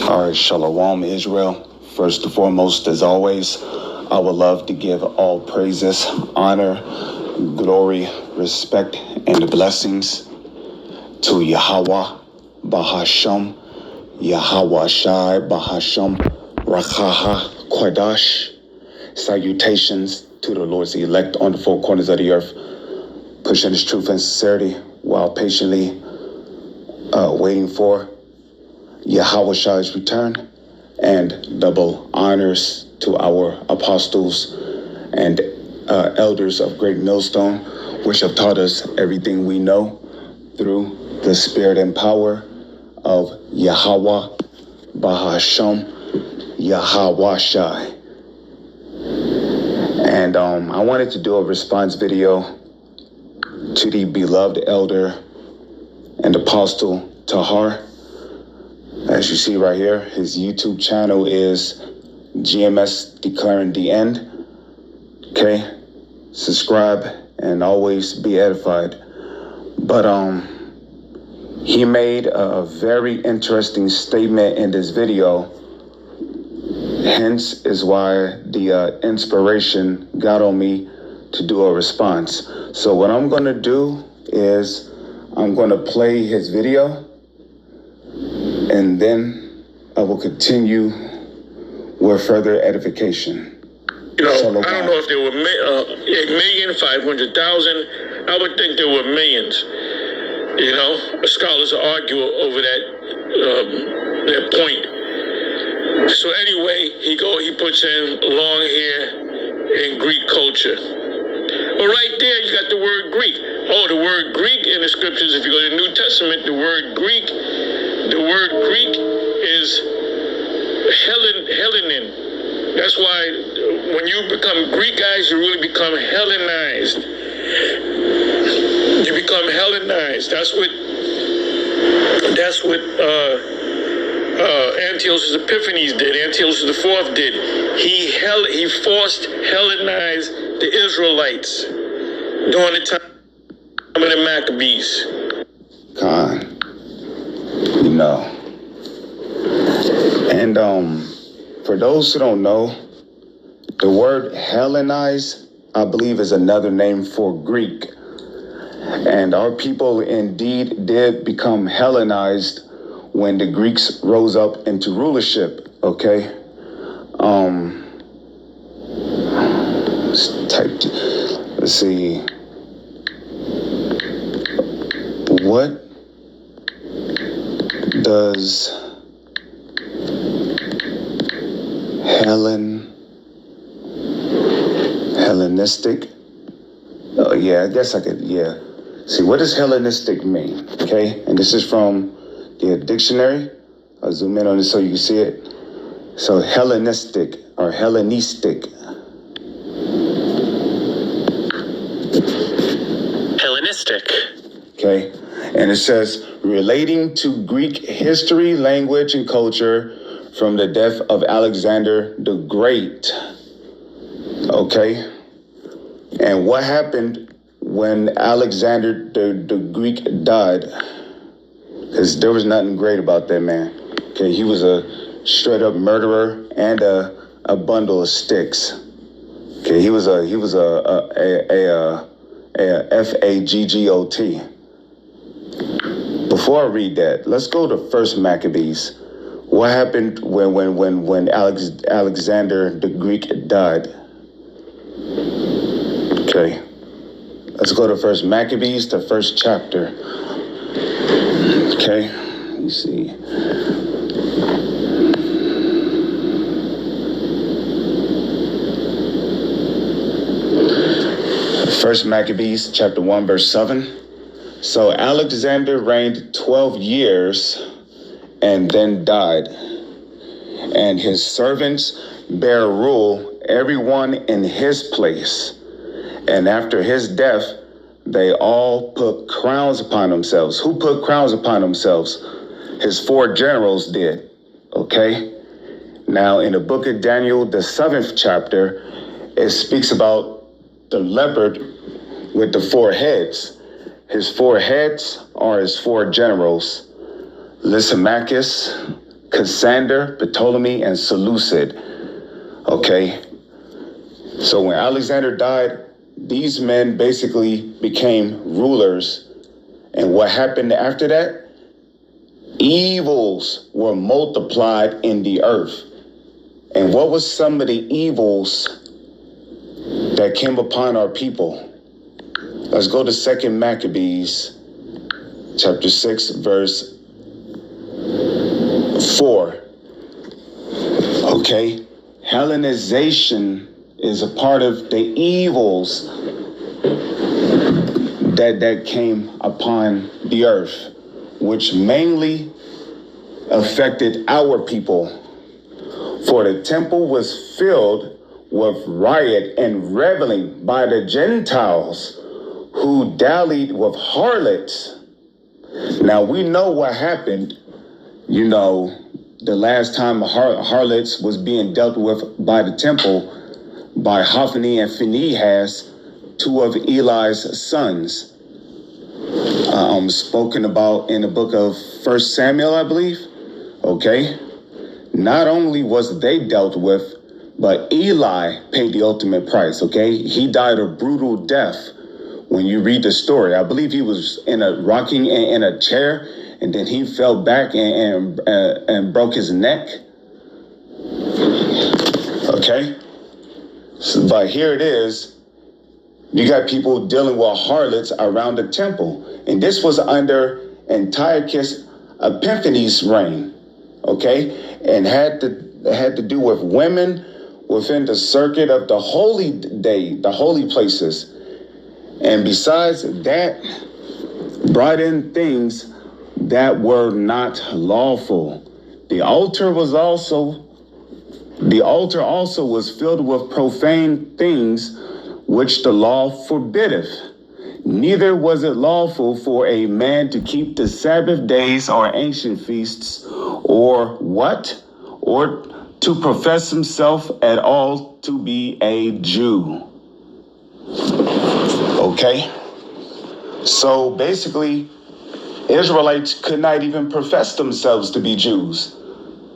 All right, Shalom, Israel. First and foremost, as always, I would love to give all praises, honor, glory, respect, and blessings to Yahweh, Bahasham, Yahweh Shai, Bahasham, Rakaha, Kwadash. Salutations to the Lord's elect on the four corners of the earth, pushing His truth and sincerity while patiently waiting for Yahweh Shai's return, and double honors to our apostles and elders of Great Millstone, which have taught us everything we know through the spirit and power of Yahweh, Bahasham, Yahweh Shai. And I wanted to do a response video to the beloved elder and apostle Tahar. As you see right here, his YouTube channel is GMS Declaring the End. Okay, subscribe and always be edified. But he made a very interesting statement in this video. Hence is why the inspiration got on me to do a response. So what I'm going to do is I'm going to play his video, and then I will continue with further edification. You know, I don't know if there were 1,500,000. I would think there were millions. You know, scholars argue over that point. So anyway, he puts in long hair in Greek culture. Well, right there, you got the word Greek. Oh, the word Greek in the scriptures, if you go to the New Testament, the word Greek is Hellenin. That's why when you become Greek guys, you really become Hellenized. You become Hellenized. That's what Antiochus Epiphanes did. Antiochus IV did. He forced Hellenized the Israelites during the time of the Maccabees. Khan, you know. And for those who don't know, the word Hellenize, I believe, is another name for Greek. And our people indeed did become Hellenized when the Greeks rose up into rulership, okay? Let's see. What does Hellenistic? Oh, yeah, I guess I could, yeah. See, what does Hellenistic mean? Okay, and this is from the dictionary. I'll zoom in on it so you can see it. So Hellenistic or Hellenistic. Hellenistic. Okay, and it says relating to Greek history, language, and culture from the death of Alexander the Great. Okay, and what happened when Alexander the Greek died? Because there was nothing great about that man. Okay, he was a straight up murderer and a bundle of sticks. Okay, he was a FAGGOT. Before I read that, let's go to First Maccabees. What happened when Alexander the Greek died? Okay, let's go to First Maccabees, the first chapter. Okay, let me see. First Maccabees, chapter 1, verse 7. So Alexander reigned 12 years and then died, and his servants bare rule, everyone in his place. And after his death, they all put crowns upon themselves. Who put crowns upon themselves? His 4 generals did. Okay? Now, in the book of Daniel, the 7th chapter, it speaks about the leopard with the 4 heads. His 4 heads are his 4 generals: Lysimachus, Cassander, Ptolemy, and Seleucid. Okay, so when Alexander died, these men basically became rulers. And what happened after that? Evils were multiplied in the earth. And what was some of the evils that came upon our people? Let's go to 2 Maccabees, chapter 6, verse 4. Okay, Hellenization is a part of the evils that came upon the earth, which mainly affected our people. For the temple was filled with riot and reveling by the Gentiles who dallied with harlots. Now we know what happened, the last time harlots was being dealt with by the temple by Hophni and Phinehas, two of Eli's sons, spoken about in the book of 1 Samuel, I believe. Okay. Not only was they dealt with, but Eli paid the ultimate price. Okay. He died a brutal death. When you read the story, I believe he was rocking in a chair, and then he fell back and broke his neck. Okay. But here it is. You got people dealing with harlots around the temple. And this was under Antiochus Epiphanes' reign. Okay. And had to do with women within the circuit of the holy day, the holy places. And besides that, brought in things that were not lawful. The altar also was filled with profane things which the law forbiddeth. Neither was it lawful for a man to keep the Sabbath days or ancient feasts, or what? Or to profess himself at all to be a Jew. Okay? So basically, Israelites could not even profess themselves to be Jews.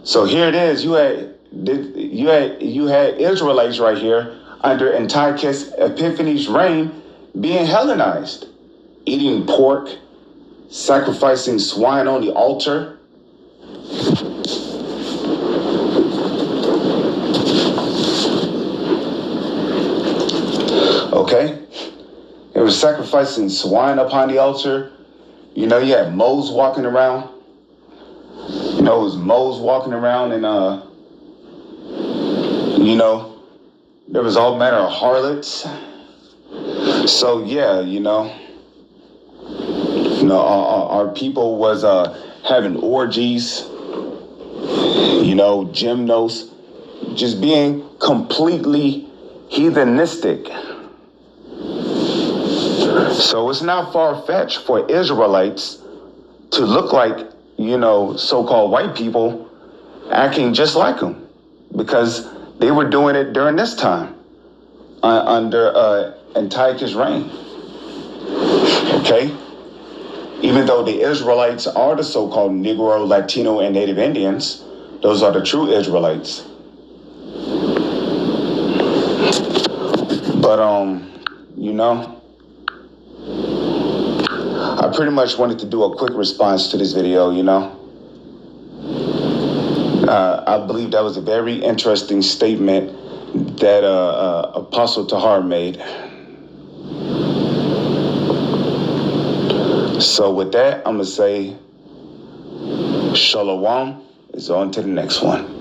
So here it is. You had Israelites right here under Antiochus Epiphanes' reign being Hellenized, eating pork, sacrificing swine on the altar. Okay? They were sacrificing swine upon the altar. You had Moses walking around. It was Moses walking around, and there was all manner of harlots. So yeah, our people was having orgies, gymnos, just being completely heathenistic. So it's not far-fetched for Israelites to look like, so-called white people acting just like them, because they were doing it during this time under Antiochus' reign. Okay? Even though the Israelites are the so-called Negro, Latino, and Native Indians, those are the true Israelites. But, I pretty much wanted to do a quick response to this video, I believe that was a very interesting statement that Apostle Tahar made. So with that, I'm going to say, Shalom is on to the next one.